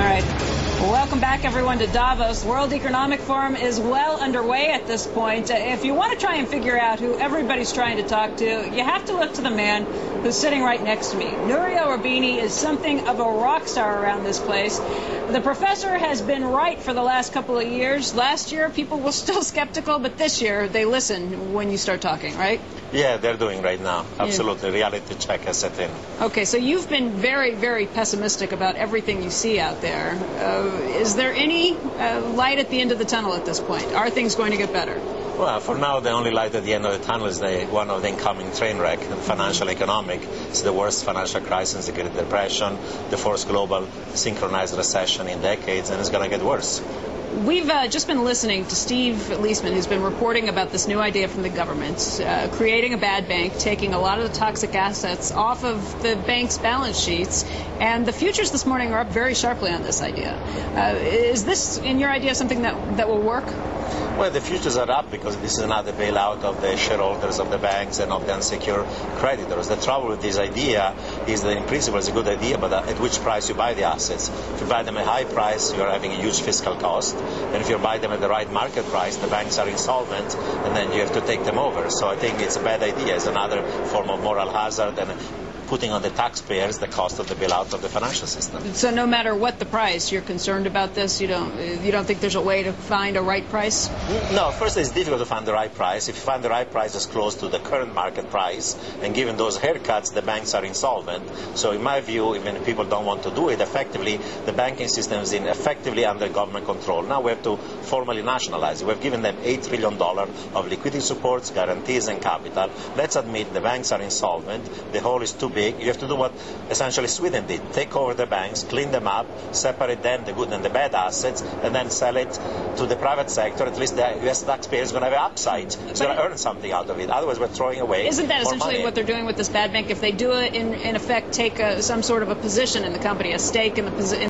right. Welcome back, everyone, to Davos. World Economic Forum is well underway at this point. If you want to try and figure out who everybody's trying to talk to, you have to look to the man who's sitting right next to me. Nouriel Roubini is something of a rock star around this place. The professor has been right for the last couple of years. Last year, people were still skeptical, but this year, they listen when you start talking, right? Yeah, they're doing right now. Absolutely. Yeah. Reality check has set in. Okay, so you've been very, very pessimistic about everything you see out there. Is there any light at the end of the tunnel at this point? Are things going to get better? Well, for now, the only light at the end of the tunnel is one of the incoming train wreck, the financial economic. It's the worst financial crisis, the Great Depression, the first global synchronized recession in decades, and it's going to get worse. We've just been listening to Steve Leisman, who's been reporting about this new idea from the government, creating a bad bank, taking a lot of the toxic assets off of the bank's balance sheets, and the futures this morning are up very sharply on this idea. Is this, in your idea, something that will work? Well, the futures are up because this is another bailout of the shareholders of the banks and of the unsecured creditors. The trouble with this idea is that in principle it's a good idea, but at which price you buy the assets. If you buy them at a high price, you're having a huge fiscal cost. And if you buy them at the right market price, the banks are insolvent, and then you have to take them over. So I think it's a bad idea. It's another form of moral hazard and putting on the taxpayers the cost of the bailout of the financial system. So no matter what the price, you're concerned about this? You don't think there's a way to find a right price? No, first it's difficult to find the right price. If you find the right price as close to the current market price, and given those haircuts, the banks are insolvent. So in my view, even if people don't want to do it, effectively, the banking system is effectively under government control. Now we have to formally nationalize it. We've given them $8 trillion of liquidity supports, guarantees, and capital. Let's admit the banks are insolvent. The hole is too big. You have to do what essentially Sweden did. Take over the banks, clean them up, separate them, the good and the bad assets, and then sell it to the private sector. At least the U.S. taxpayer is going to have an upside. It's going to earn something out of it. Otherwise, we're throwing away. Isn't that essentially money. What they're doing with this bad bank? If they do it, in effect, take some sort of a position in the company, a stake in the position.